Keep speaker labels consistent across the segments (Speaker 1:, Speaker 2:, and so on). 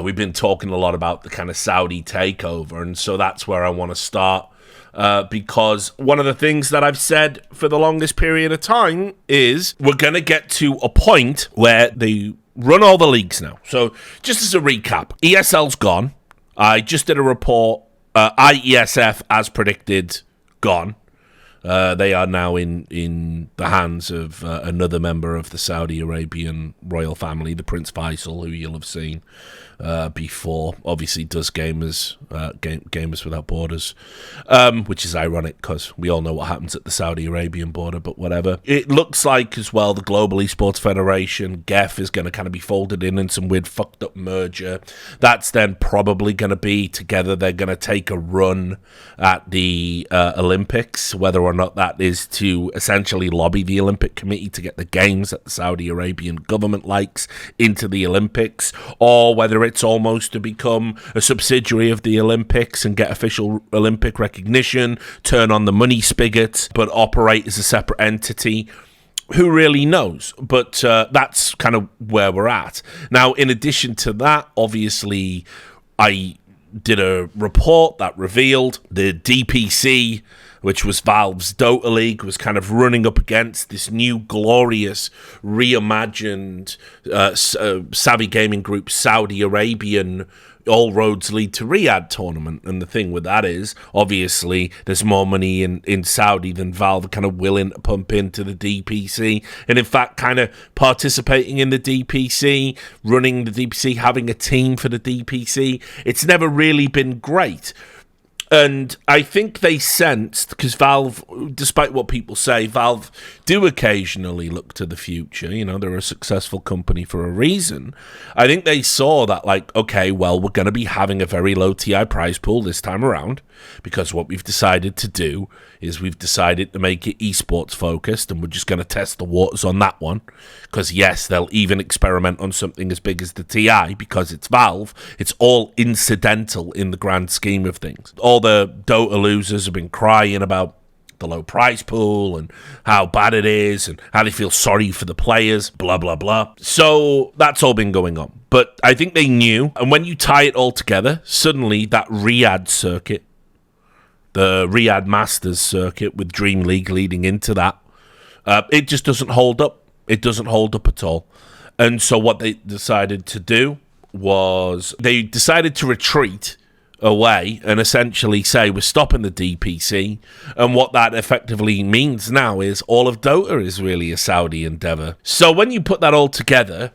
Speaker 1: we've been talking a lot about the kind of Saudi takeover, and so that's where I want to start. Because one of the things that I've said for the longest period of time is we're going to get to a point where they run all the leagues now. So just as a recap, ESL's gone. I just did a report. IESF, as predicted, gone. They are now in the hands of another member of the Saudi Arabian royal family, the Prince Faisal, who you'll have seen before. Obviously does Gamers Without Borders, which is ironic because we all know what happens at the Saudi Arabian border, but whatever. It looks like as well the Global Esports Federation, GEF, is going to kind of be folded in some weird fucked up merger. That's then probably going to be together. They're going to take a run at the Olympics, whether or not that is to essentially lobby the Olympic Committee to get the games that the Saudi Arabian government likes into the Olympics, or whether it's almost to become a subsidiary of the Olympics and get official Olympic recognition, turn on the money spigot, but operate as a separate entity. Who really knows? But that's kind of where we're at. Now, in addition to that, obviously, I did a report that revealed the DPC, which was Valve's Dota League, was kind of running up against this new glorious, reimagined Savvy Gaming Group Saudi Arabian All Roads Lead to Riyadh tournament. And the thing with that is, obviously, there's more money in Saudi than Valve are kind of willing to pump into the DPC. And in fact, kind of participating in the DPC, running the DPC, having a team for the DPC, it's never really been great. And I think they sensed, because Valve, despite what people say, Valve do occasionally look to the future. They're a successful company for a reason. I think they saw that, like, okay, well, we're going to be having a very low TI prize pool this time around, because what we've decided to do is we've decided to make it esports focused, and we're just going to test the waters on that one. Because, yes, they'll even experiment on something as big as the TI, because it's Valve. It's all incidental in the grand scheme of things. All the Dota losers have been crying about the low prize pool and how bad it is and how they feel sorry for the players, blah, blah, blah. So that's all been going on. But I think they knew, and when you tie it all together, suddenly that Riyadh circuit, the Riyadh Masters circuit with Dream League leading into that, it just doesn't hold up. It doesn't hold up at all. And so what they decided to do was they decided to retreat away and essentially say we're stopping the DPC, and what that effectively means now is all of Dota is really a Saudi endeavor. So when you put that all together,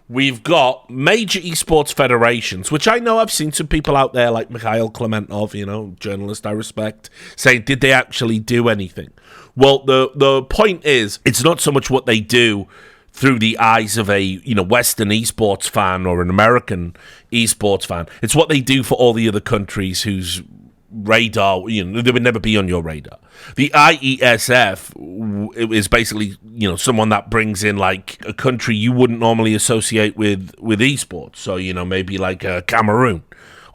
Speaker 1: we've got major esports federations, which I know I've seen some people out there like Mikhail Klementov, journalist I respect, saying, did they actually do anything? Well, the point is, it's not so much what they do through the eyes of a Western esports fan or an American esports fan. It's what they do for all the other countries whose radar, they would never be on your radar. The IESF is basically, someone that brings in like a country you wouldn't normally associate with esports. So, maybe like Cameroon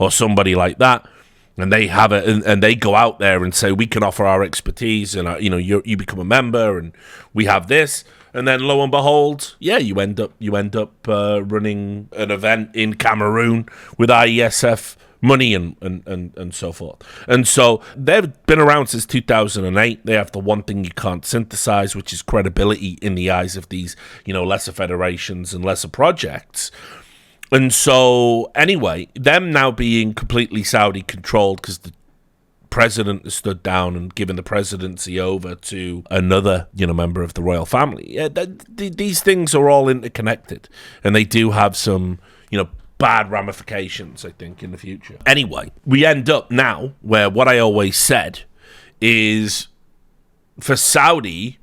Speaker 1: or somebody like that. And they have it, and they go out there and say, we can offer our expertise, and you become a member, and we have this. And then lo and behold, you end up running an event in Cameroon with IESF money and so forth. And so they've been around since 2008. They have the one thing you can't synthesize, which is credibility in the eyes of these, lesser federations and lesser projects. And so, anyway, them now being completely Saudi-controlled because the president has stood down and given the presidency over to another, member of the royal family. These things are all interconnected, and they do have some, bad ramifications, I think, in the future. Anyway, we end up now where what I always said is for Saudi,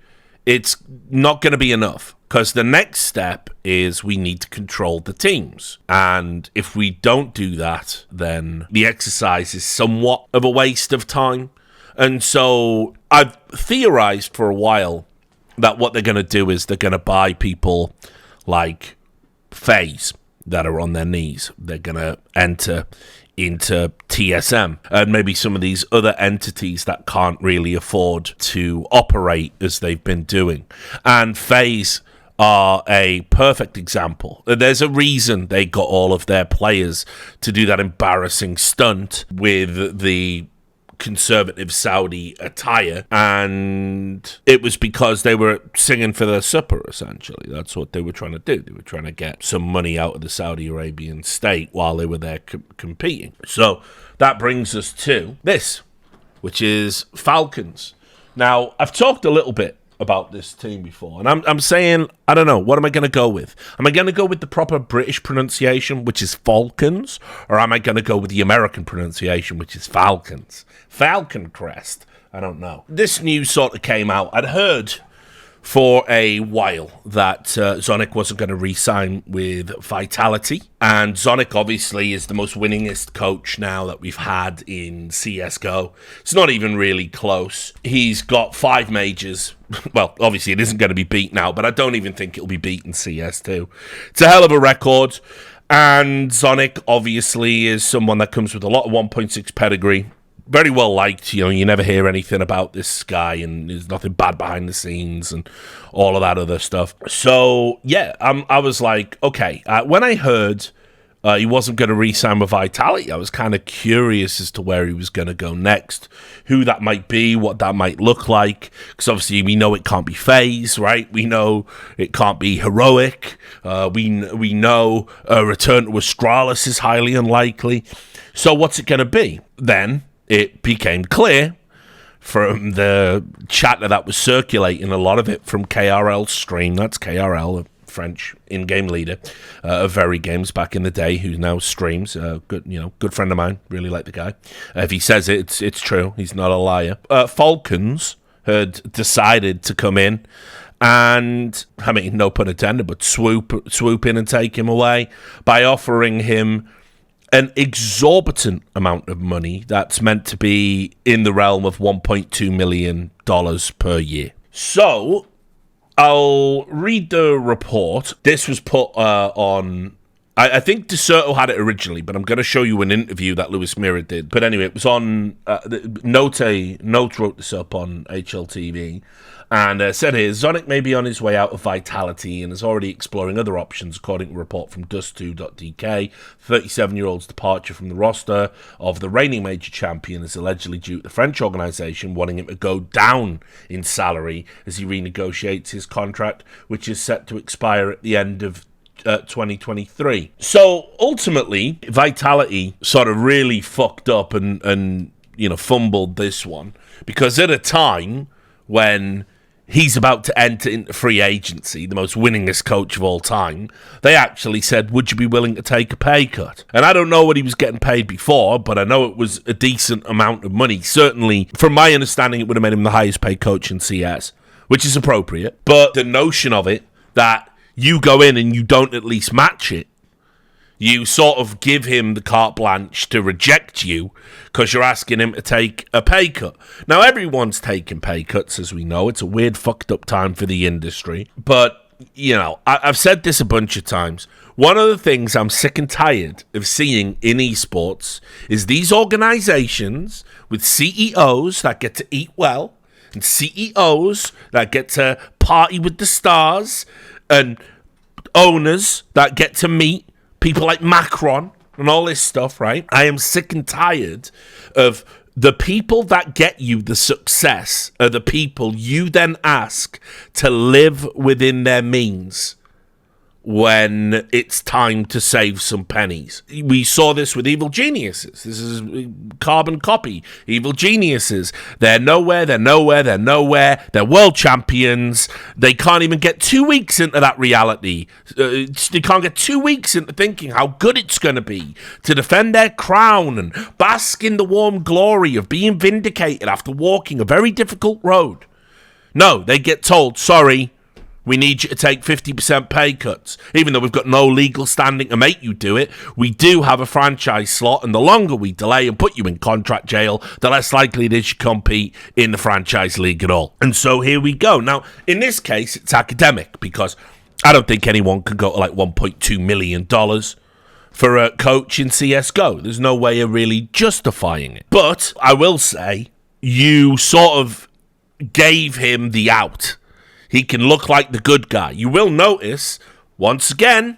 Speaker 1: it's not going to be enough. Because the next step is we need to control the teams. And if we don't do that, then the exercise is somewhat of a waste of time. And so I've theorized for a while that what they're going to do is they're going to buy people like FaZe that are on their knees. They're going to enter into TSM and maybe some of these other entities that can't really afford to operate as they've been doing. And FaZe are a perfect example. There's a reason they got all of their players to do that embarrassing stunt with the conservative Saudi attire, and it was because they were singing for their supper, essentially. That's what they were trying to do. They were trying to get some money out of the Saudi Arabian state while they were there competing. So that brings us to this, which is Falcons. Now, I've talked a little bit about this team before, and I'm saying, I don't know, what am I going to go with? Am I going to go with the proper British pronunciation, which is Falcons, or am I going to go with the American pronunciation, which is Falcons? Falcon crest, I don't know. This news sort of came out. I'd heard for a while that Zonic wasn't going to re-sign with Vitality, and Zonic obviously is the most winningest coach now that we've had in CSGO. It's not even really close. He's got 5 majors. Well, obviously it isn't going to be beat now, but I don't even think it'll be beat in CS2. It's a hell of a record, and Zonic obviously is someone that comes with a lot of 1.6 pedigree. Very well liked, you never hear anything about this guy, and there's nothing bad behind the scenes and all of that other stuff. So, yeah, I was like, okay. When I heard he wasn't going to re-sign with Vitality, I was kind of curious as to where he was going to go next, who that might be, what that might look like, because obviously we know it can't be FaZe, right? We know it can't be Heroic. We know a return to Astralis is highly unlikely. So what's it going to be? Then it became clear from the chatter that was circulating, a lot of it from KRL's stream. That's KRL, a French in-game leader of Very Games back in the day, who now streams. Good friend of mine. Really like the guy. If he says it, it's true. He's not a liar. Falcons had decided to come in and, I mean, no pun intended, but swoop in and take him away by offering him an exorbitant amount of money that's meant to be in the realm of $1.2 million per year. So, I'll read the report. This was put on, I think Deserto had it originally, but I'm going to show you an interview that Lewis Mira did. But anyway, it was on, Note wrote this up on HLTV, and said here, Zonic may be on his way out of Vitality and is already exploring other options, according to a report from Dust2.dk. 37-year-old's departure from the roster of the reigning major champion is allegedly due to the French organisation wanting him to go down in salary as he renegotiates his contract, which is set to expire at the end of 2023. So ultimately, Vitality sort of really fucked up and fumbled this one, because at a time when he's about to enter into free agency, the most winningest coach of all time, they actually said, would you be willing to take a pay cut? And I don't know what he was getting paid before, but I know it was a decent amount of money. Certainly, from my understanding, it would have made him the highest paid coach in CS, which is appropriate. But the notion of it, that you go in and you don't at least match it, you sort of give him the carte blanche to reject you because you're asking him to take a pay cut. Now, everyone's taking pay cuts, as we know. It's a weird, fucked up time for the industry. But, I've said this a bunch of times. One of the things I'm sick and tired of seeing in esports is these organizations with CEOs that get to eat well and CEOs that get to party with the stars and owners that get to meet people like Macron and all this stuff, right? I am sick and tired of the people that get you the success are the people you then ask to live within their means when it's time to save some pennies. We saw this with Evil Geniuses. This is carbon copy. Evil Geniuses. They're nowhere. They're world champions. They can't even get 2 weeks into that reality. They can't get 2 weeks into thinking how good it's going to be to defend their crown and bask in the warm glory of being vindicated after walking a very difficult road. No, they get told, sorry, we need you to take 50% pay cuts. Even though we've got no legal standing to make you do it, we do have a franchise slot, and the longer we delay and put you in contract jail, the less likely it is you compete in the franchise league at all. And so here we go. Now, in this case, it's academic, because I don't think anyone can go to like $1.2 million for a coach in CSGO. There's no way of really justifying it. But I will say, you sort of gave him the out. He can look like the good guy. You will notice, once again,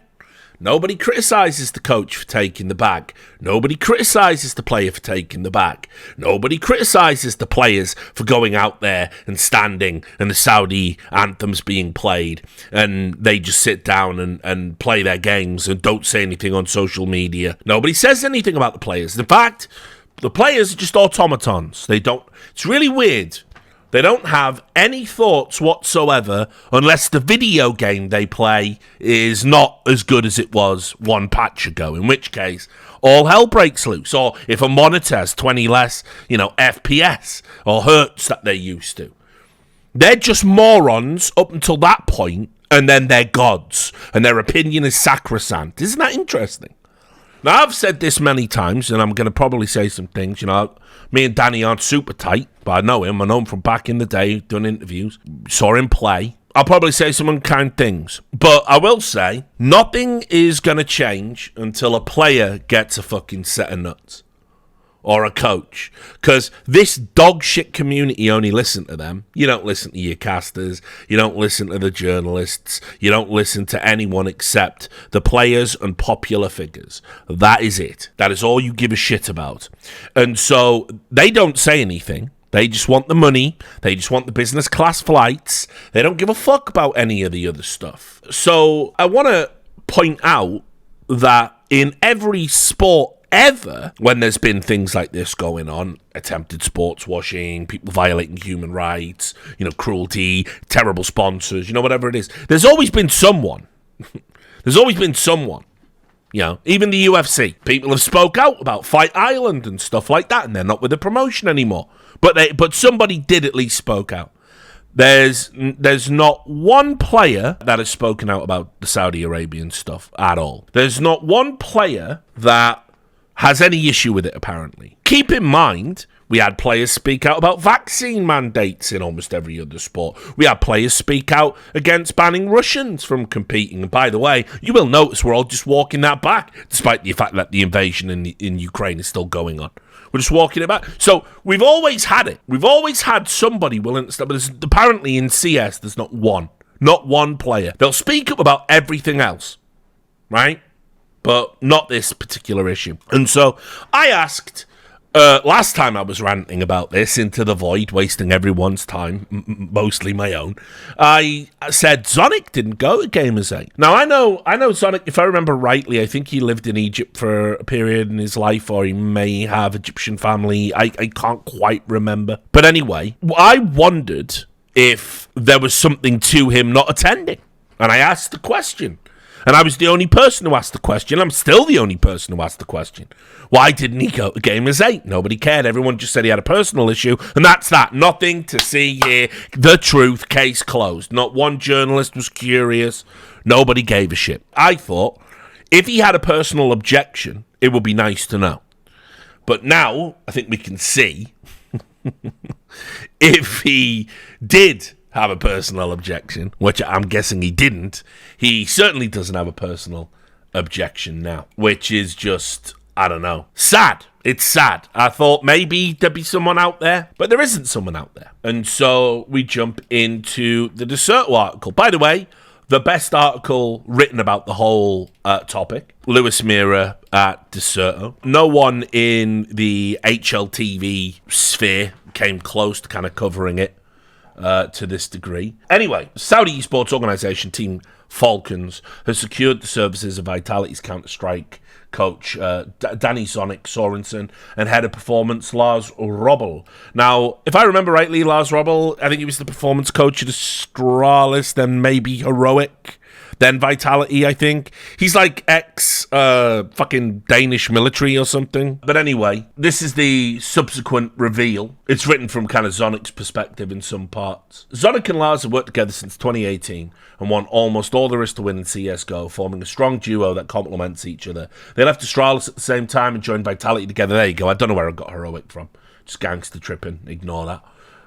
Speaker 1: nobody criticises the coach for taking the bag. Nobody criticises the player for taking the bag. Nobody criticises the players for going out there and standing and the Saudi anthems being played. And they just sit down and play their games and don't say anything on social media. Nobody says anything about the players. In fact, the players are just automatons. It's really weird. They don't have any thoughts whatsoever unless the video game they play is not as good as it was one patch ago, in which case all hell breaks loose. Or if a monitor has 20 less, FPS or hertz that they're used to. They're just morons up until that point, and then they're gods, and their opinion is sacrosanct. Isn't that interesting? Now, I've said this many times, and I'm going to probably say some things. Me and Danny aren't super tight, but I know him. I know him from back in the day, done interviews, saw him play. I'll probably say some unkind things. But I will say, nothing is going to change until a player gets a fucking set of nuts. Or a coach. Because this dog shit community only listen to them. You don't listen to your casters. You don't listen to the journalists. You don't listen to anyone except the players and popular figures. That is it. That is all you give a shit about. And so they don't say anything. They just want the money. They just want the business class flights. They don't give a fuck about any of the other stuff. So I want to point out that in every sport ever, when there's been things like this going on, attempted sports washing, people violating human rights, cruelty, terrible sponsors, whatever it is, there's always been someone. There's always been someone. Even the UFC. People have spoke out about Fight Island and stuff like that, and they're not with the promotion anymore. But somebody did at least spoke out. There's not one player that has spoken out about the Saudi Arabian stuff at all. There's not one player that has any issue with it, apparently. Keep in mind, we had players speak out about vaccine mandates in almost every other sport. We had players speak out against banning Russians from competing. And by the way, you will notice we're all just walking that back, despite the fact that the invasion in Ukraine is still going on. We're just walking it back. So we've always had it. We've always had somebody willing to stop. But apparently in CS, there's not one player. They'll speak up about everything else, right? But not this particular issue. And so I asked, last time I was ranting about this into the void, wasting everyone's time, mostly my own, I said Zonic didn't go to Gamers 8. Now, I know Zonic, if I remember rightly, I think he lived in Egypt for a period in his life, or he may have Egyptian family. I can't quite remember. But anyway, I wondered if there was something to him not attending. And I asked the question. And I was the only person who asked the question. I'm still the only person who asked the question. Why didn't he go to Gamers 8? Nobody cared. Everyone just said he had a personal issue. And that's that. Nothing to see here. The truth. Case closed. Not one journalist was curious. Nobody gave a shit. I thought, if he had a personal objection, it would be nice to know. But now, I think we can see, if he did have a personal objection, which I'm guessing he didn't, he certainly doesn't have a personal objection now, which is just, I don't know, sad. It's sad. I thought maybe there'd be someone out there, but there isn't someone out there. And so we jump into the Derr article. By the way, the best article written about the whole topic, Lewis Mira at Derr. No one in the HLTV sphere came close to kind of covering it to this degree. Anyway, Saudi esports organization team Falcons has secured the services of Vitality's Counter-Strike coach Danny Zonic Sorensen and head of performance Lars Robbel. Now, if I remember rightly, Lars Robbel, I think he was the performance coach at Astralis, then maybe Heroic, then Vitality, I think. He's like fucking Danish military or something. But anyway, this is the subsequent reveal. It's written from kind of Zonic's perspective in some parts. Zonic and Lars have worked together since 2018 and won almost all there is to win in CSGO, forming a strong duo that complements each other. They left Astralis at the same time and joined Vitality together. There you go. I don't know where I got Heroic from. Just gangster tripping. Ignore that.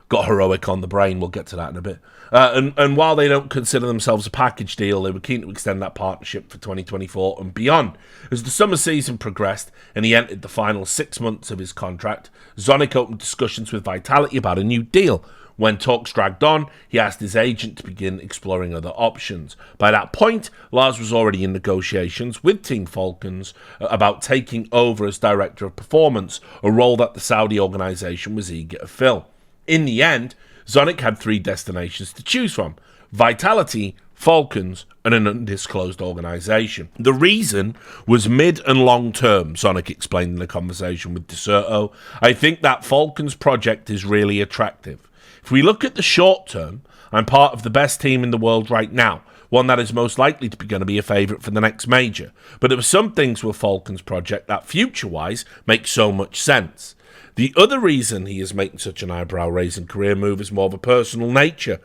Speaker 1: Got Heroic on the brain. We'll get to that in a bit. And while they don't consider themselves a package deal, they were keen to extend that partnership for 2024 and beyond. As the summer season progressed and he entered the final 6 months of his contract, Zonic opened discussions with Vitality about a new deal. When talks dragged on, he asked his agent to begin exploring other options. By that point, Lars was already in negotiations with Team Falcons about taking over as Director of Performance, a role that the Saudi organisation was eager to fill. In the end, Zonic had 3 destinations to choose from: Vitality, Falcons, and an undisclosed organisation. The reason was mid and long term, Zonic explained in a conversation with DeSerto. I think that Falcons project is really attractive. If we look at the short term, I'm part of the best team in the world right now, one that is most likely to be going to be a favourite for the next major. But there were some things with Falcons project that future-wise make so much sense. The other reason he is making such an eyebrow-raising career move is more of a personal nature.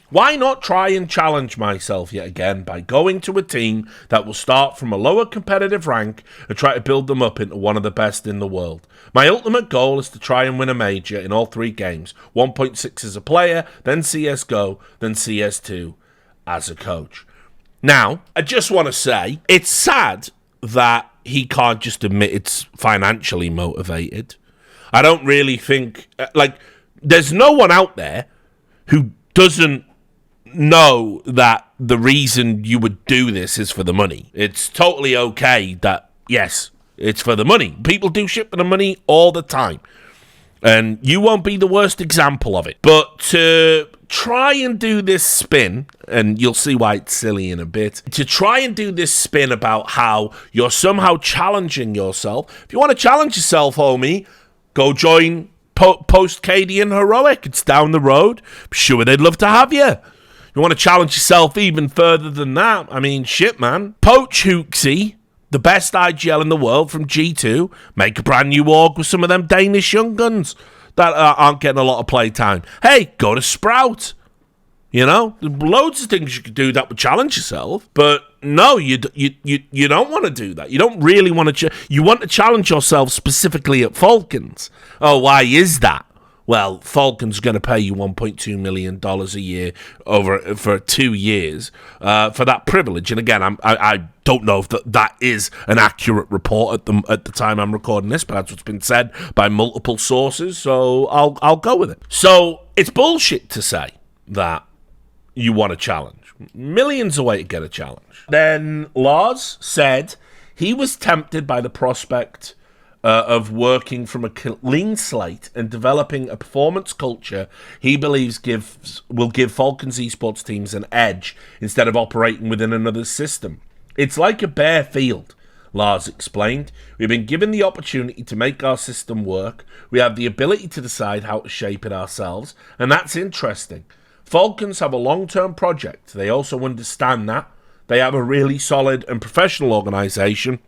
Speaker 1: Why not try and challenge myself yet again by going to a team that will start from a lower competitive rank and try to build them up into one of the best in the world? My ultimate goal is to try and win a major in all 3 games, 1.6 as a player, then CSGO, then CS2 as a coach. Now, I just want to say, it's sad that he can't just admit it's financially motivated. I don't really think, there's no one out there who doesn't know that the reason you would do this is for the money. It's totally okay that, yes, it's for the money. People do shit for the money all the time. And you won't be the worst example of it. But to try and do this spin, and you'll see why it's silly in a bit, to try and do this spin about how you're somehow challenging yourself. If you want to challenge yourself, homie, go join Post KD and Heroic. It's down the road. I'm sure they'd love to have you. You want to challenge yourself even further than that? I mean, shit, man. Poach Hooksy, the best IGL in the world from G2, make a brand new org with some of them Danish young guns that aren't getting a lot of playtime. Hey, go to Sprout. You know, there's loads of things you could do that would challenge yourself. But no, you don't want to do that. You don't really want to. You want to challenge yourself specifically at Falcons. Oh, why is that? Well, Falcons are going to pay you $1.2 million a year for 2 years for that privilege. And again, I don't know if that is an accurate report at the time I'm recording this, but that's what's been said by multiple sources. So I'll go with it. So it's bullshit to say that you want a challenge. Millions a way to get a challenge. Then Lars said he was tempted by the prospect of working from a clean slate and developing a performance culture he believes will give Falcons esports teams an edge instead of operating within another system. It's like a bare field, Lars explained. We've been given the opportunity to make our system work. We have the ability to decide how to shape it ourselves, and that's interesting. Falcons have a long-term project. They also understand that. They have a really solid and professional organisation.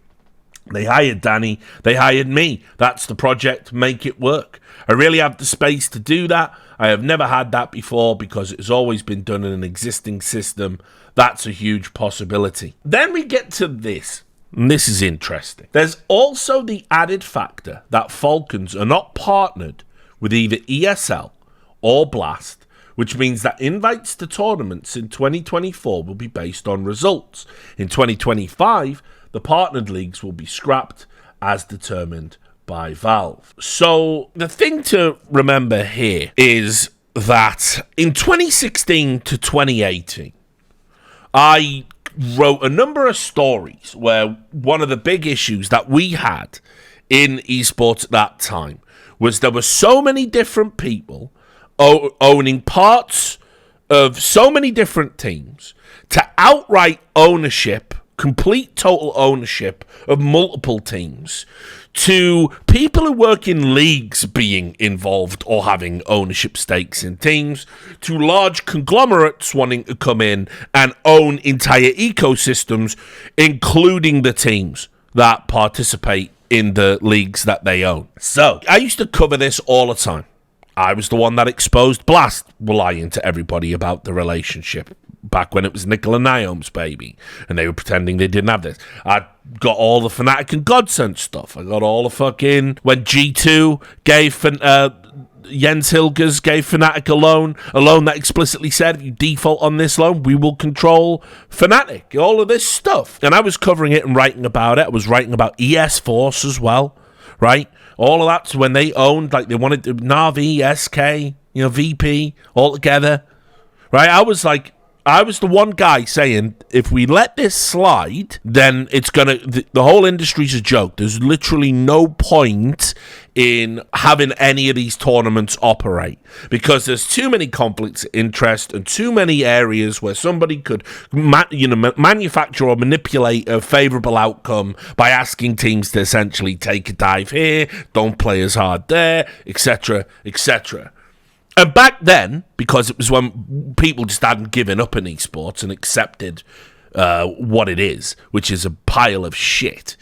Speaker 1: They hired Danny. They hired me. That's the project. Make it work. I really have the space to do that. I have never had that before because it's always been done in an existing system. That's a huge possibility. Then we get to this. And this is interesting. There's also the added factor that Falcons are not partnered with either ESL or Blast, which means that invites to tournaments in 2024 will be based on results. In 2025, the partnered leagues will be scrapped as determined by Valve. So the thing to remember here is that in 2016 to 2018, I wrote a number of stories where one of the big issues that we had in esports at that time was there were so many different people owning parts of so many different teams to outright ownership, complete total ownership of multiple teams, to people who work in leagues being involved or having ownership stakes in teams, to large conglomerates wanting to come in and own entire ecosystems, including the teams that participate in the leagues that they own. So I used to cover this all the time. I was the one that exposed Blast lying to everybody about the relationship back when it was Nickel and Naomi's baby, and they were pretending they didn't have this. I got all the Fnatic and Godsent stuff. I got all the fucking... When G2 gave... Jens Hilgers gave Fnatic a loan that explicitly said, if you default on this loan, we will control Fnatic. All of this stuff. And I was covering it and writing about it. I was writing about ES Force as well, right? All of that's when they owned, like they wanted Na'Vi, SK, VP altogether, right? I was the one guy saying, if we let this slide, then it's the whole industry's a joke. There's literally no point in having any of these tournaments operate because there's too many conflicts of interest and too many areas where somebody could manufacture or manipulate a favorable outcome by asking teams to essentially take a dive here, don't play as hard there, etc., etc. And back then, because it was when people just hadn't given up in esports and accepted what it is, which is a pile of shit,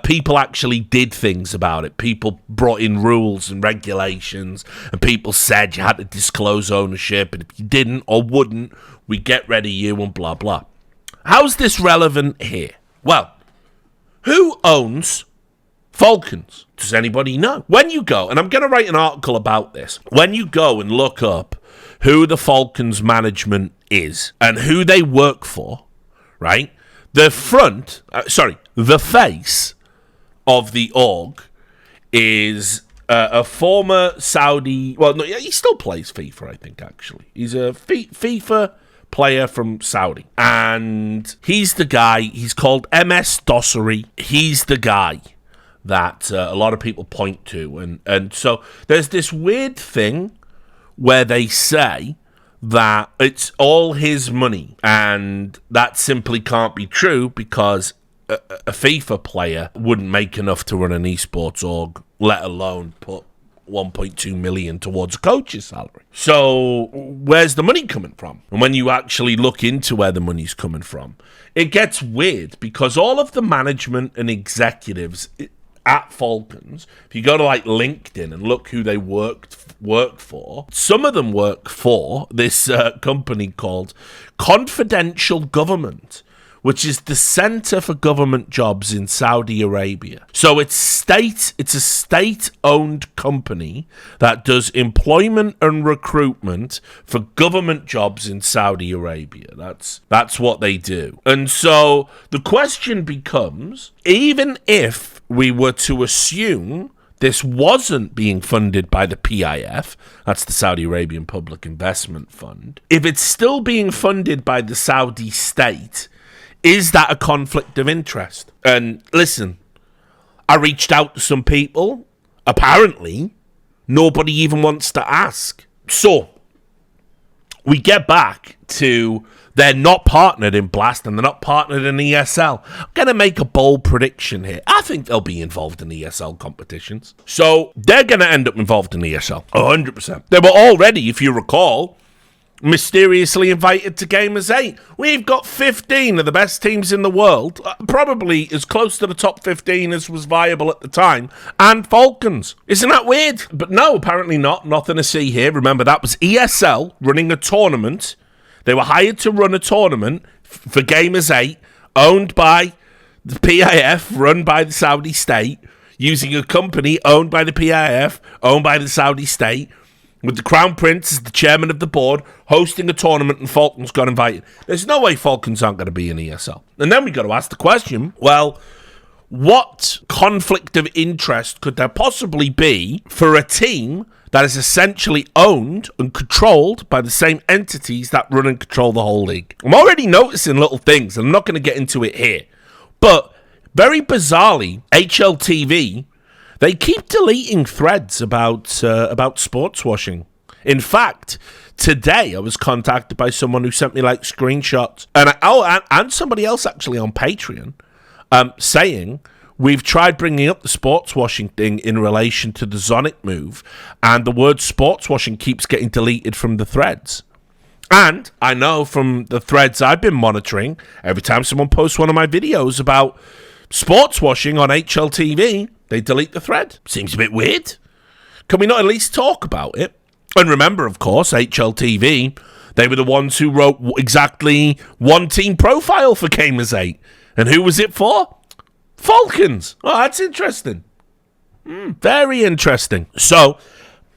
Speaker 1: people actually did things about it. People brought in rules and regulations, and people said you had to disclose ownership, and if you didn't or wouldn't, we'd get rid of you and blah, blah. How's this relevant here? Well, who owns Falcons? Does anybody know? When you go, and I'm going to write an article about this, when you go and look up who the Falcons management is and who they work for, right? The face of the org is a former Saudi, well, no, he still plays FIFA, I think, actually. He's a FIFA player from Saudi. And he's the guy, he's called MS Dossery. He's the guy that a lot of people point to. And so there's this weird thing where they say that it's all his money, and that simply can't be true because a FIFA player wouldn't make enough to run an esports org, let alone put 1.2 million towards a coach's salary. So where's the money coming from? And when you actually look into where the money's coming from, it gets weird because all of the management and executives at Falcons, if you go to like LinkedIn and look who they work for, some of them work for this company called Confidential Government, which is the center for government jobs in Saudi Arabia. So it's a state-owned company that does employment and recruitment for government jobs in Saudi Arabia. That's what they do. And so the question becomes, even if we were to assume this wasn't being funded by the PIF, that's the Saudi Arabian Public Investment Fund, if it's still being funded by the Saudi state, is that a conflict of interest? And listen, I reached out to some people. Apparently, nobody even wants to ask. So, we get back to they're not partnered in Blast and they're not partnered in ESL. I'm going to make a bold prediction here. I think they'll be involved in ESL competitions. So, they're going to end up involved in ESL. 100%. They were already, if you recall, mysteriously invited to Gamers 8. We've got 15 of the best teams in the world, probably as close to the top 15 as was viable at the time, and Falcons. Isn't that weird? But no, apparently not. Nothing to see here. Remember, that was ESL running a tournament. They were hired to run a tournament for Gamers 8, owned by the PIF, run by the Saudi state, using a company owned by the PIF, owned by the Saudi state, with the Crown Prince as the chairman of the board, hosting a tournament, and Falcons got invited. There's no way Falcons aren't going to be in ESL. And then we got to ask the question, well, what conflict of interest could there possibly be for a team that is essentially owned and controlled by the same entities that run and control the whole league? I'm already noticing little things, and I'm not going to get into it here. But very bizarrely, HLTV, they keep deleting threads about sports washing. In fact, today I was contacted by someone who sent me like screenshots, and somebody else actually on Patreon, saying we've tried bringing up the sports washing thing in relation to the Zonic move, and the word sports washing keeps getting deleted from the threads. And I know from the threads I've been monitoring, every time someone posts one of my videos about sports washing on HLTV, they delete the thread. Seems a bit weird. Can we not at least talk about it? And remember, of course, HLTV, they were the ones who wrote exactly one team profile for Gamers 8. And who was it for? Falcons. Oh, that's interesting. Very interesting. So,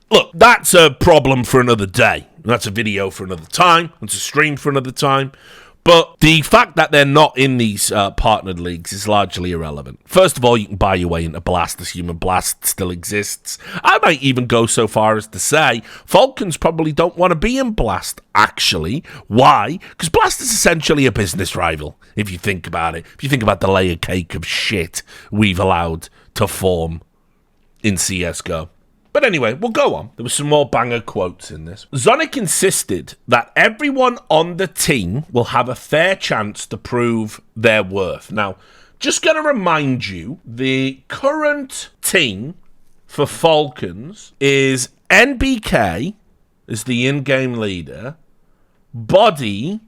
Speaker 1: look, that's a problem for another day. That's a video for another time. That's a stream for another time. But the fact that they're not in these partnered leagues is largely irrelevant. First of all, you can buy your way into Blast, assuming Blast still exists. I might even go so far as to say Falcons probably don't want to be in Blast, actually. Why? Because Blast is essentially a business rival, if you think about it. If you think about the layer cake of shit we've allowed to form in CSGO. But anyway, we'll go on. There were some more banger quotes in this. Zonic insisted that everyone on the team will have a fair chance to prove their worth. Now, just going to remind you, the current team for Falcons is NBK as the in-game leader, Body,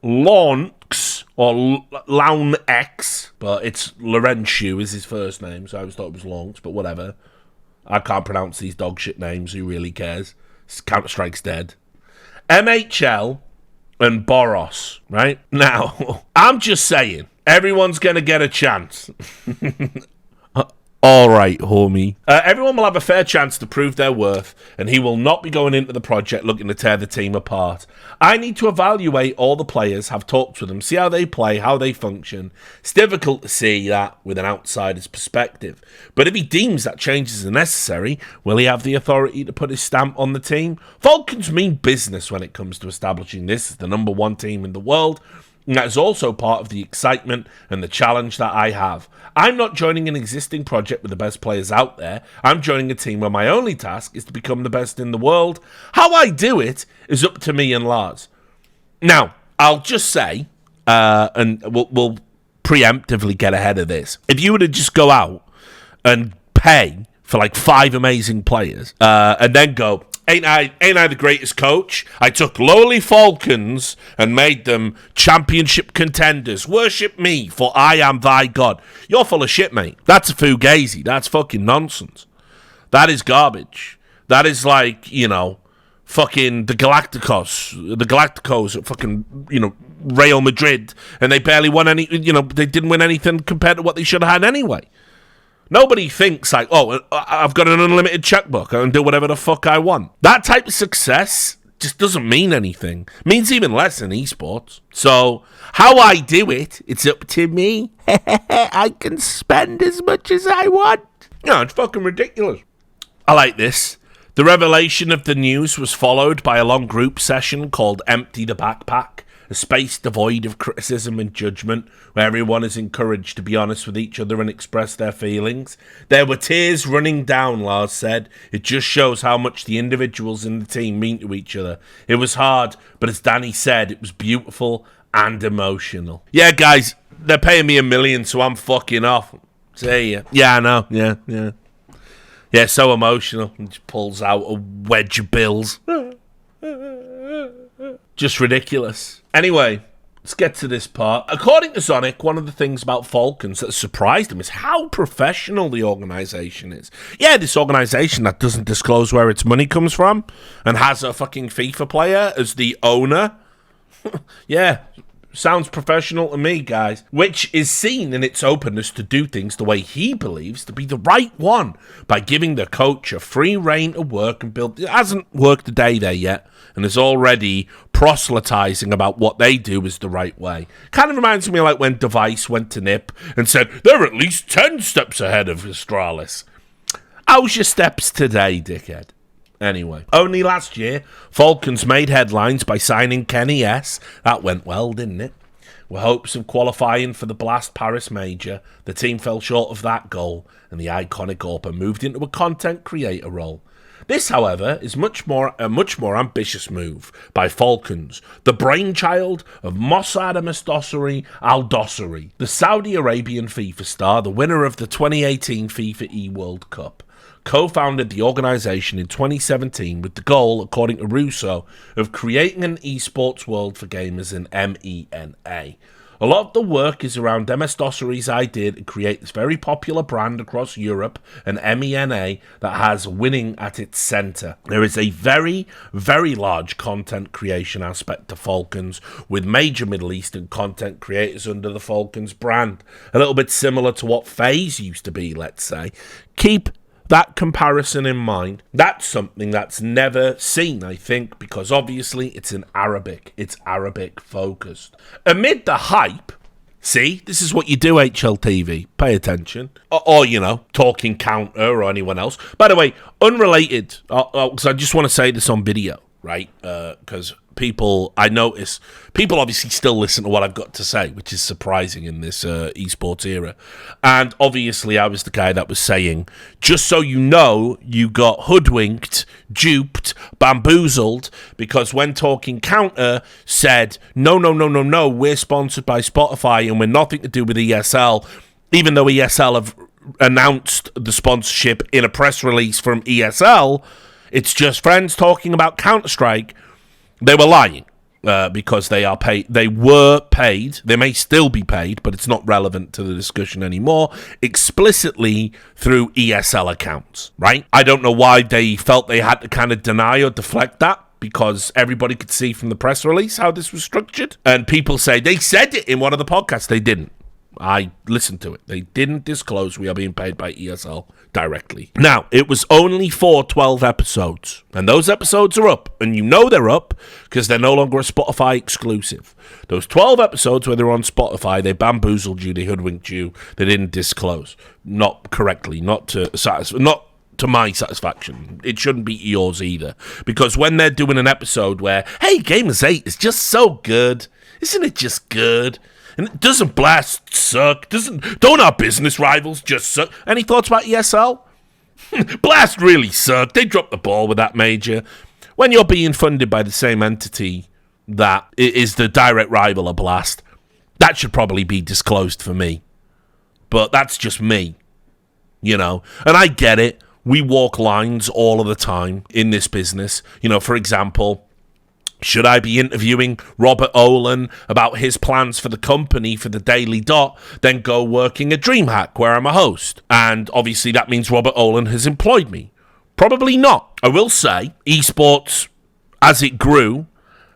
Speaker 1: Launx, or Launx, but it's Laurentius is his first name, so I always thought it was Launx, but whatever. I can't pronounce these dog shit names. Who really cares? Counter-Strike's dead. MHL and Boros, right? Now, I'm just saying, everyone's going to get a chance. All right, homie. Everyone will have a fair chance to prove their worth, and he will not be going into the project looking to tear the team apart. I need to evaluate all the players, have talks with them, see how they play, how they function. It's difficult to see that with an outsider's perspective. But if he deems that changes are necessary, will he have the authority to put his stamp on the team? Falcons mean business when it comes to establishing this as the number one team in the world. And that is also part of the excitement and the challenge that I have. I'm not joining an existing project with the best players out there. I'm joining a team where my only task is to become the best in the world. How I do it is up to me and Lars. Now, I'll just say, and we'll preemptively get ahead of this. If you were to just go out and pay for like 5 amazing players, and then go, Ain't I the greatest coach? I took lowly Falcons and made them championship contenders. Worship me, for I am thy God. You're full of shit, mate. That's a fugazi. That's fucking nonsense. That is garbage. That is like, fucking the Galacticos at fucking, Real Madrid, and they barely won any, they didn't win anything compared to what they should have had anyway. Nobody thinks like, oh, I've got an unlimited checkbook. I can do whatever the fuck I want. That type of success just doesn't mean anything. It means even less in esports. So how I do it, it's up to me. I can spend as much as I want. It's fucking ridiculous. I like this. The revelation of the news was followed by a long group session called Empty the Backpack. A space devoid of criticism and judgment, where everyone is encouraged to be honest with each other and express their feelings. There were tears running down, Lars said. It just shows how much the individuals in the team mean to each other. It was hard, but as Danny said, it was beautiful and emotional. Yeah, guys, they're paying me $1 million, so I'm fucking off. See ya. Yeah, I know. Yeah. Yeah, so emotional. He just pulls out a wedge of bills. Just ridiculous. Anyway, let's get to this part. According to Zonic, one of the things about Falcons that surprised him is how professional the organisation is. Yeah, this organisation that doesn't disclose where its money comes from and has a fucking FIFA player as the owner. Yeah, sounds professional to me, guys. Which is seen in its openness to do things the way he believes to be the right one by giving the coach a free rein to work and build. It hasn't worked a day there yet and is already proselytizing about what they do is the right way. Kind of reminds me like when Device went to Nip and said, they're at least 10 steps ahead of Astralis. How's your steps today, dickhead? Anyway, only last year, Falcons made headlines by signing Kenny S. That went well, didn't it? With hopes of qualifying for the Blast Paris Major, the team fell short of that goal, and the iconic AWPer moved into a content creator role. This, however, is a much more ambitious move by Falcons, the brainchild of Mossad Al-Dossari, the Saudi Arabian FIFA star, the winner of the 2018 FIFA E-World Cup. Co-founded the organisation in 2017 with the goal, according to Russo, of creating an esports world for gamers in MENA. A lot of the work is around MS Dossari's idea to create this very popular brand across Europe and MENA that has winning at its centre. There is a very, very large content creation aspect to Falcons, with major Middle Eastern content creators under the Falcons brand. A little bit similar to what FaZe used to be, let's say. Keep that comparison in mind, that's something that's never seen, I think, because obviously it's in Arabic. It's Arabic focused. Amid the hype, see, this is what you do, HLTV. Pay attention. Or Talking Counter or anyone else. By the way, unrelated, because I just want to say this on video, right? Because I notice people obviously still listen to what I've got to say, which is surprising in this esports era. And obviously I was the guy that was saying, just so you know, you got hoodwinked, duped, bamboozled, because when Talking Counter said, no, we're sponsored by Spotify and we're nothing to do with ESL, even though ESL have announced the sponsorship in a press release from ESL, it's just friends talking about Counter-Strike. They were lying because they are paid. They were paid. They may still be paid, but it's not relevant to the discussion anymore. Explicitly through ESL accounts, right? I don't know why they felt they had to kind of deny or deflect that, because everybody could see from the press release how this was structured. And people say they said it in one of the podcasts. They didn't. I listened to it. They didn't disclose we are being paid by ESL directly. Now, it was only for 12 episodes, and those episodes are up, and you know they're up because they're no longer a Spotify exclusive. Those 12 episodes where they're on Spotify, they bamboozled you, they hoodwinked you, they didn't disclose. Not correctly, not to my satisfaction. It shouldn't be yours either, because when they're doing an episode where, hey, Gamers 8 is just so good, isn't it just good? And doesn't Blast suck? Don't our business rivals just suck? Any thoughts about ESL? Blast really sucked. They dropped the ball with that major. When you're being funded by the same entity that is the direct rival of Blast, that should probably be disclosed for me. But that's just me, And I get it. We walk lines all of the time in this business. For example, should I be interviewing Robert Olin about his plans for the company for the Daily Dot, then go working at DreamHack where I'm a host? And obviously that means Robert Olin has employed me. Probably not. I will say, esports, as it grew,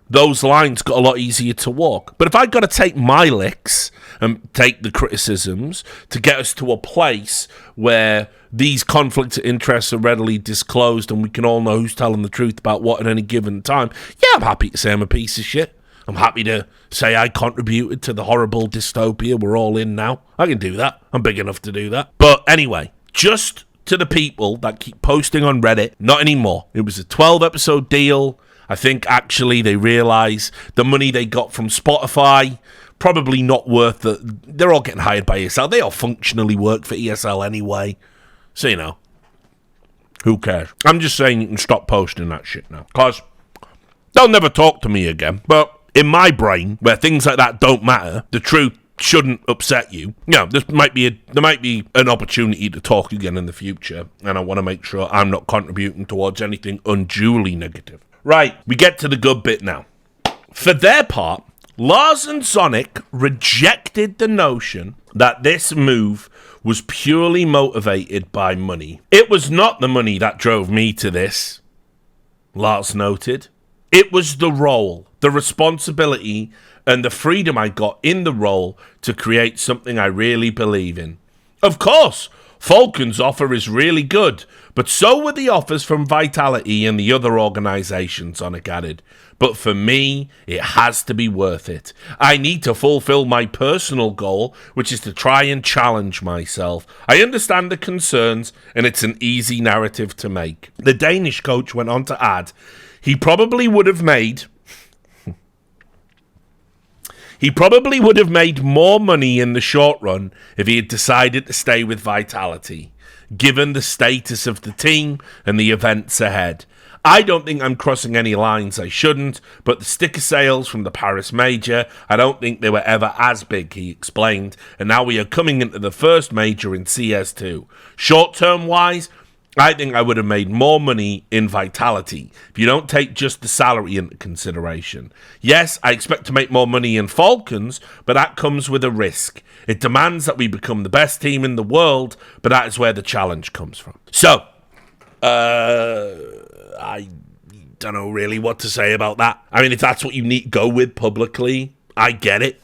Speaker 1: those lines got a lot easier to walk. But if I've got to take my licks and take the criticisms to get us to a place where these conflicts of interest are readily disclosed and we can all know who's telling the truth about what at any given time, yeah, I'm happy to say I'm a piece of shit. I'm happy to say I contributed to the horrible dystopia we're all in now. I can do that. I'm big enough to do that. But anyway, just to the people that keep posting on Reddit, not anymore. It was a 12-episode deal. I think actually they realise the money they got from Spotify, probably not worth it. They're all getting hired by ESL. They all functionally work for ESL anyway. So, who cares? I'm just saying you can stop posting that shit now, because they'll never talk to me again. But in my brain, where things like that don't matter, the truth shouldn't upset you. There might be an opportunity to talk again in the future, and I want to make sure I'm not contributing towards anything unduly negative. Right, we get to the good bit now. For their part, Lars and Zonic rejected the notion that this move was purely motivated by money. It was not the money that drove me to this, Lars noted. It was the role, the responsibility, and the freedom I got in the role to create something I really believe in. Of course, Falcons' offer is really good, but so were the offers from Vitality and the other organisations, Zonic added. But for me, it has to be worth it. I need to fulfill my personal goal, which is to try and challenge myself. I understand the concerns, and it's an easy narrative to make. The Danish coach went on to add, he probably would have made more money in the short run if he had decided to stay with Vitality, given the status of the team and the events ahead. I don't think I'm crossing any lines I shouldn't, but the sticker sales from the Paris Major, I don't think they were ever as big, he explained, and now we are coming into the first major in CS2. Short-term wise, I think I would have made more money in Vitality, if you don't take just the salary into consideration. Yes, I expect to make more money in Falcons, but that comes with a risk. It demands that we become the best team in the world, but that is where the challenge comes from. So, I don't know really what to say about that. I mean, if that's what you need to go with publicly, I get it.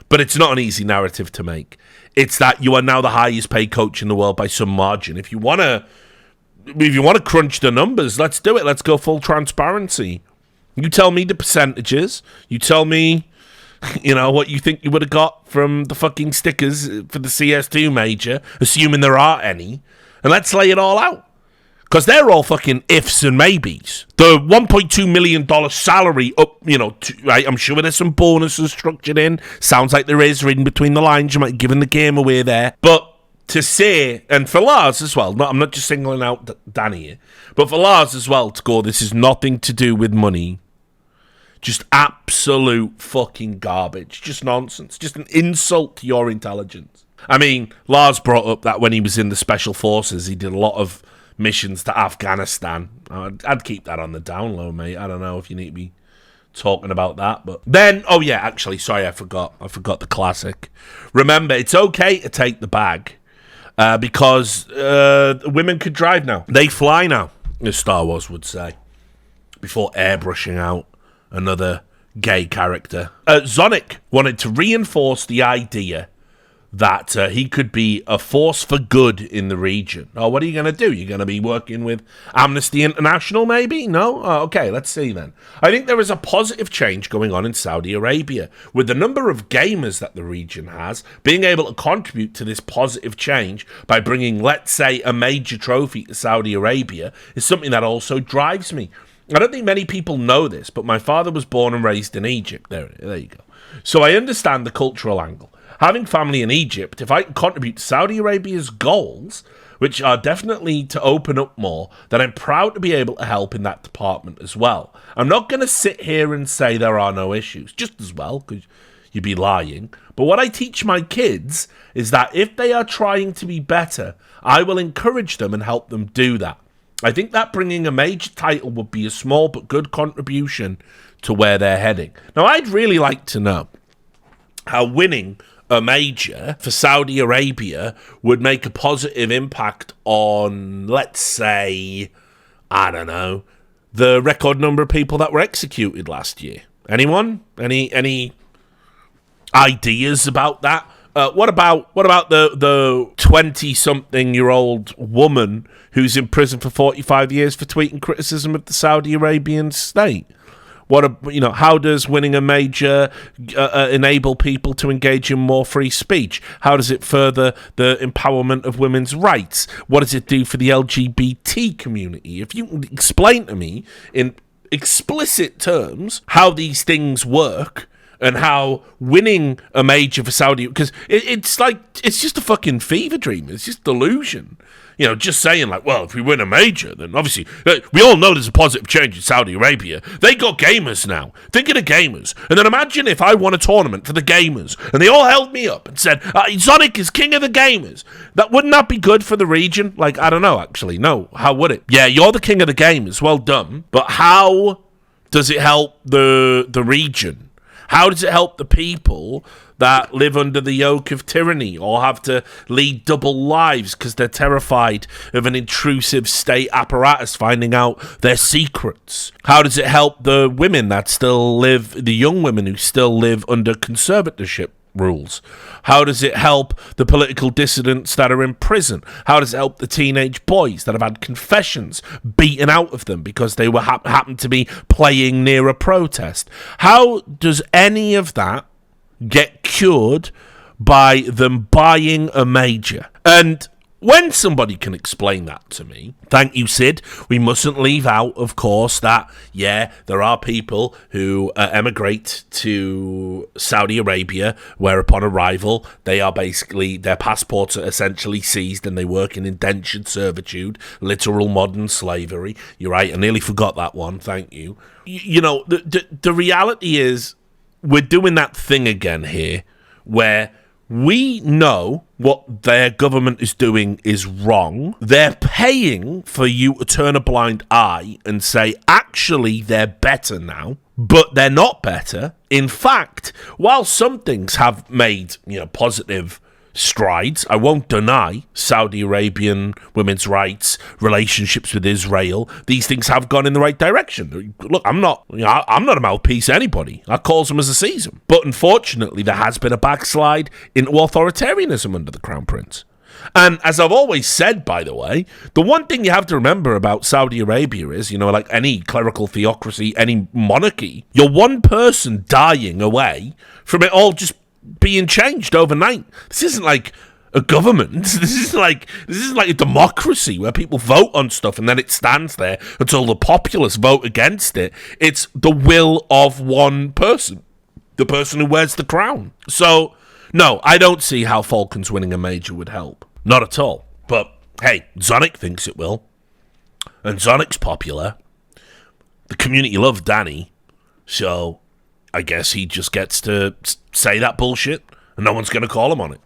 Speaker 1: But it's not an easy narrative to make. It's that you are now the highest paid coach in the world by some margin. If you want to if you want to crunch the numbers, let's do it. Let's go full transparency. You tell me the percentages. You tell me, what you think you would have got from the fucking stickers for the CS2 major, assuming there are any. And let's lay it all out. Because they're all fucking ifs and maybes. The $1.2 million salary up, right, I'm sure there's some bonuses structured in. Sounds like there is, reading between the lines. You might be giving the game away there. But to say, and for Lars as well, I'm not just singling out Danny here, but for Lars as well to go, this is nothing to do with money. Just absolute fucking garbage. Just nonsense. Just an insult to your intelligence. I mean, Lars brought up that when he was in the Special Forces, he did a lot of missions to Afghanistan. I'd keep that on the down low, mate. I don't know if you need to be talking about that. But then, oh yeah, actually, sorry, I forgot the classic. Remember, it's okay to take the bag because women could drive now. They fly now, as Star Wars would say, before airbrushing out another gay character. Zonic wanted to reinforce the idea that he could be a force for good in the region. Oh, what are you going to do? You're going to be working with Amnesty International, maybe? No? Oh, okay, let's see then. I think there is a positive change going on in Saudi Arabia, with the number of gamers that the region has being able to contribute to this positive change by bringing, let's say, a major trophy to Saudi Arabia is something that also drives me. I don't think many people know this, but my father was born and raised in Egypt. There you go. So I understand the cultural angle. Having family in Egypt, if I can contribute to Saudi Arabia's goals, which are definitely to open up more, then I'm proud to be able to help in that department as well. I'm not going to sit here and say there are no issues, just as well, because you'd be lying. But what I teach my kids is that if they are trying to be better, I will encourage them and help them do that. I think that bringing a major title would be a small but good contribution to where they're heading. Now, I'd really like to know how winning a major for Saudi Arabia would make a positive impact on, let's say, I don't know, the record number of people that were executed last year. Anyone? Any ideas about that? What about the 20-something-year-old woman who's in prison for 45 years for tweeting criticism of the Saudi Arabian state? How does winning a major enable people to engage in more free speech? How does it further the empowerment of women's rights? What does it do for the LGBT community? If you can explain to me in explicit terms how these things work, and how winning a major for Saudi, because it's just a fucking fever dream. It's just delusion. Just saying if we win a major, then obviously, we all know there's a positive change in Saudi Arabia. They got gamers now. Think of the gamers. And then imagine if I won a tournament for the gamers, and they all held me up and said, Zonic is king of the gamers. Wouldn't that be good for the region? I don't know, actually. No, how would it? Yeah, you're the king of the gamers. Well done. But how does it help the region? How does it help the people that live under the yoke of tyranny or have to lead double lives because they're terrified of an intrusive state apparatus finding out their secrets? How does it help the women that still live, the young women who still live under conservatorship rules? How does it help the political dissidents that are in prison? How does it help the teenage boys that have had confessions beaten out of them because they were happened to be playing near a protest? How does any of that get cured by them buying a major? And when somebody can explain that to me, thank you, Sid. We mustn't leave out, of course, that, there are people who emigrate to Saudi Arabia, where upon arrival, they are basically, their passports are essentially seized and they work in indentured servitude, literal modern slavery. You're right, I nearly forgot that one, thank you. The reality is, we're doing that thing again here, where we know what their government is doing is wrong. They're paying for you to turn a blind eye and say, actually, they're better now, but they're not better. In fact, while some things have made, positive strides, I won't deny Saudi Arabian women's rights, relationships with Israel, these things have gone in the right direction. Look, I'm not a mouthpiece to anybody. I calls them as I sees them. But unfortunately, there has been a backslide into authoritarianism under the Crown Prince. And as I've always said, by the way, the one thing you have to remember about Saudi Arabia is, like any clerical theocracy, any monarchy, you're one person dying away from it all just being changed overnight. This isn't like a government. This is like a democracy where people vote on stuff and then it stands there until the populace vote against it. It's the will of one person, the person who wears the crown. So, no, I don't see how Falcons winning a major would help. Not at all. But, hey, Zonic thinks it will. And Zonic's popular. The community loves Danny. So, I guess he just gets to say that bullshit and no one's going to call him on it.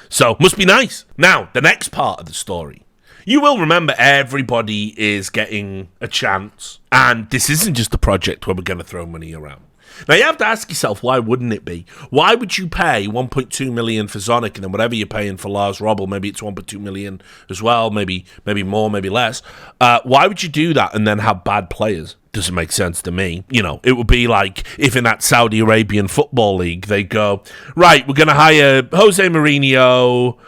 Speaker 1: So, must be nice. Now, the next part of the story. You will remember everybody is getting a chance. And this isn't just a project where we're going to throw money around. Now, you have to ask yourself, why wouldn't it be? Why would you pay 1.2 million for Zonic and then whatever you're paying for Lars Robble, maybe it's 1.2 million as well, maybe more, maybe less. Why would you do that and then have bad players? Doesn't make sense to me. It would be like if in that Saudi Arabian football league, they go, right, we're going to hire Jose Mourinho,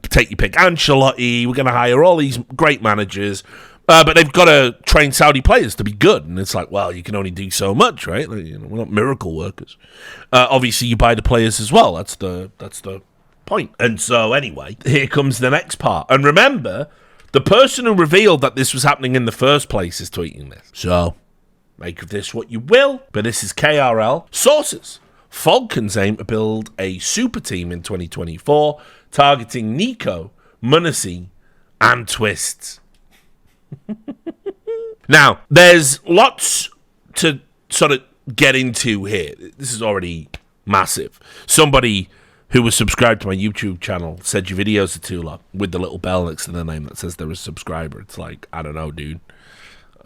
Speaker 1: take your pick, Ancelotti, we're going to hire all these great managers, but they've got to train Saudi players to be good. And it's like, well, you can only do so much, right? We're not miracle workers. Obviously, you buy the players as well. That's the point. And so, anyway, here comes the next part. And remember, the person who revealed that this was happening in the first place is tweeting this. So, make of this what you will. But this is KRL. Sources. Falcons aim to build a super team in 2024, targeting Nico, Munacy, and Twists. Now, there's lots to sort of get into here. This is already massive. Somebody who was subscribed to my YouTube channel said your videos are too long, with the little bell next to the name that says they're a subscriber. It's like, I don't know, dude.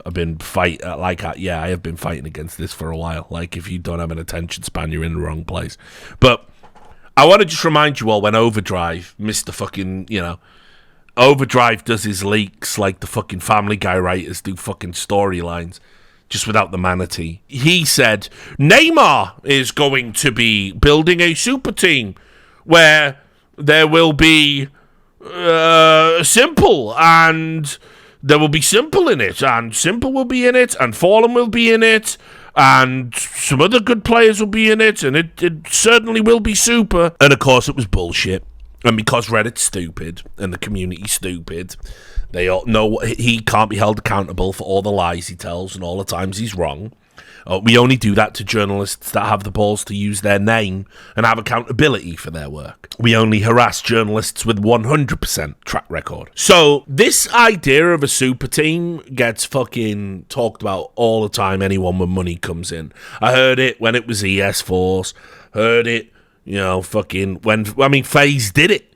Speaker 1: I've been I have been fighting against this for a while. Like, if you don't have an attention span, you're in the wrong place. But I want to just remind you all, when Overdrive, Mr. fucking, Overdrive does his leaks like the fucking Family Guy writers do fucking storylines, just without the manatee. He said Neymar is going to be building a super team where there will be Simple, and there will be Simple in it, and Simple will be in it, and Fallen will be in it, and some other good players will be in it, and it certainly will be super. And of course it was bullshit. And because Reddit's stupid and the community's stupid, they all know he can't be held accountable for all the lies he tells and all the times he's wrong. We only do that to journalists that have the balls to use their name and have accountability for their work. We only harass journalists with 100% track record. So this idea of a super team gets fucking talked about all the time. Anyone with money comes in. I heard it when it was ES Force. Heard it. FaZe did it,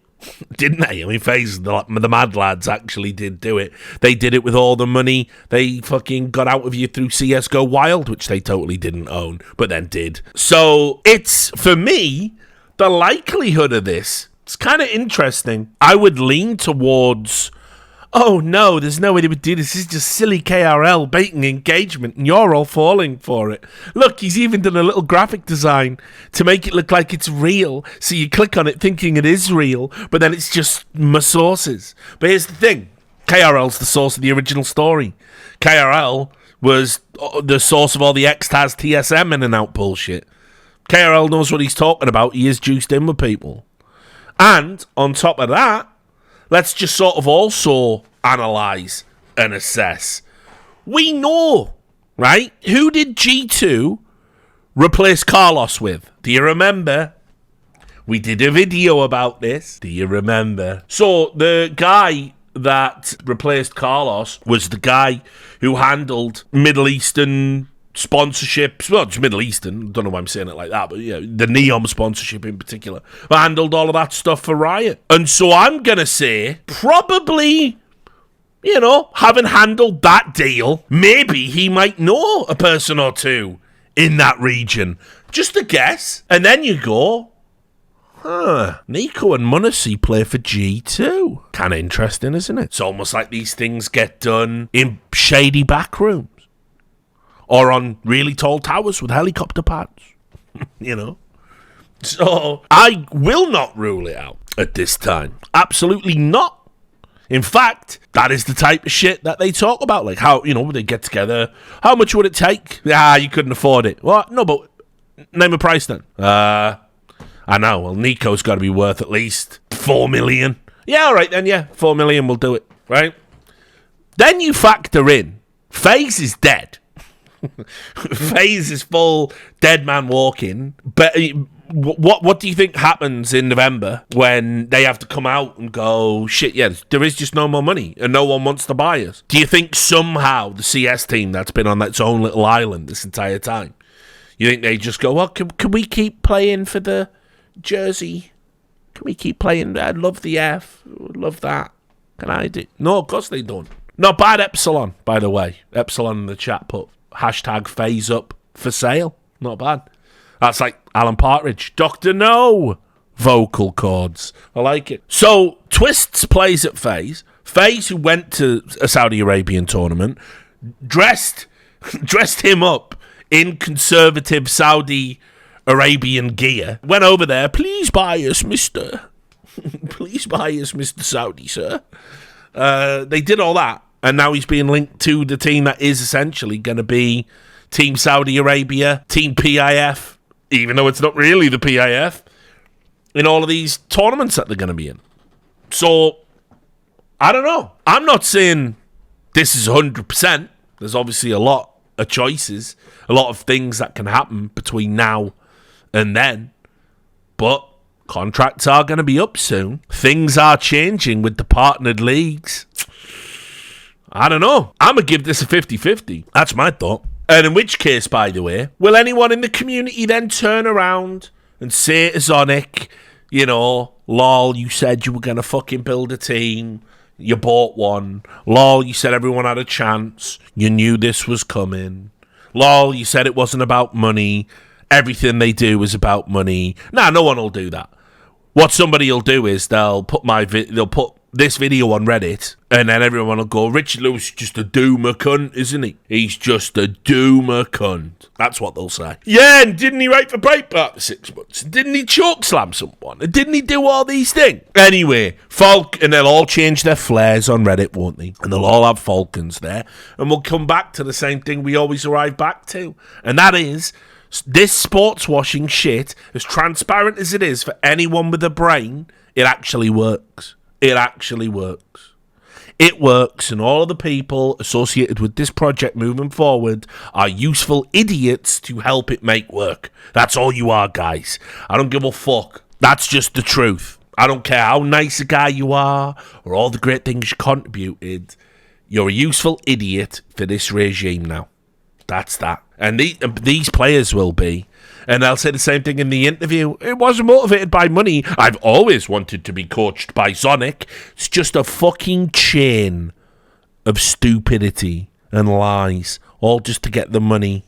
Speaker 1: didn't they? FaZe, the Mad Lads actually did do it. They did it with all the money they fucking got out of you through CSGO Wild, which they totally didn't own, but then did. So it's, for me, the likelihood of this, it's kind of interesting. I would lean towards, oh no, there's no way they would do this. This is just silly KRL baiting engagement, and you're all falling for it. Look, he's even done a little graphic design to make it look like it's real. So you click on it thinking it is real, but then it's just my sources. But here's the thing. KRL's the source of the original story. KRL was the source of all the Xtaz TSM in and out bullshit. KRL knows what he's talking about. He is juiced in with people. And on top of that, let's just sort of also analyse and assess. We know, right? Who did G2 replace Carlos with? Do you remember? We did a video about this. Do you remember? So the guy that replaced Carlos was the guy who handled Middle Eastern sponsorships. Well, it's Middle Eastern. Don't know why I'm saying it like that, but the Neom sponsorship in particular. Handled all of that stuff for Riot. And so I'm going to say, probably, having handled that deal, maybe he might know a person or two in that region. Just a guess. And then you go, Nico and Munacy play for G2. Kind of interesting, isn't it? It's almost like these things get done in shady back rooms. Or on really tall towers with helicopter pads. So I will not rule it out. at this time. Absolutely not. In fact, that is the type of shit that they talk about. Like, how, would they get together? How much would it take? You couldn't afford it. What? No, but name a price then. I know. Well, Nico's got to be worth at least 4 million. Yeah, all right then. Yeah, 4 million will do it. Right? Then you factor in, FaZe is dead. FaZe is full dead man walking. But what do you think happens in November when they have to come out and go, shit, yeah, there is just no more money and no one wants to buy us? Do you think somehow the CS team that's been on its own little island this entire time, you think they just go, well, can we keep playing for the jersey? Can we keep playing? I love the F. Love that. Can I do? No, of course they don't. Not bad, Epsilon, by the way. Epsilon in the chat put hashtag FaZe up for sale. Not bad. That's like Alan Partridge. Dr. No vocal cords. I like it. So, Twists plays at FaZe. FaZe, who went to a Saudi Arabian tournament, dressed him up in conservative Saudi Arabian gear. Went over there. Please buy us, mister. Please buy us, Mr. Saudi, sir. They did all that. And now he's being linked to the team that is essentially going to be Team Saudi Arabia, Team PIF, even though it's not really the PIF, in all of these tournaments that they're going to be in. So, I don't know. I'm not saying this is 100%. There's obviously a lot of choices, a lot of things that can happen between now and then. But contracts are going to be up soon. Things are changing with the partnered leagues. I don't know. I'm going to give this a 50-50. That's my thought. And in which case, by the way, will anyone in the community then turn around and say to Zonic, lol, you said you were going to fucking build a team. You bought one. Lol, you said everyone had a chance. You knew this was coming. Lol, you said it wasn't about money. Everything they do is about money. Nah, no one will do that. What somebody will do is they'll put this video on Reddit, and then everyone will go, Richard Lewis is just a doomer cunt, isn't he? He's just a doomer cunt. That's what they'll say. Yeah, and didn't he write for Breitbart for 6 months? Didn't he choke slam someone? And didn't he do all these things? Anyway, and they'll all change their flares on Reddit, won't they? And they'll all have Falcons there, and we'll come back to the same thing we always arrive back to, and that is, this sports washing shit, as transparent as it is for anyone with a brain, it actually works. It actually works. It works, and all of the people associated with this project moving forward are useful idiots to help it make work. That's all you are, guys. I don't give a fuck. That's just the truth. I don't care how nice a guy you are or all the great things you contributed. You're a useful idiot for this regime now. That's that. And these players will be. And I'll say the same thing in the interview. It wasn't motivated by money. I've always wanted to be coached by Zonic. It's just a fucking chain of stupidity and lies, all just to get the money.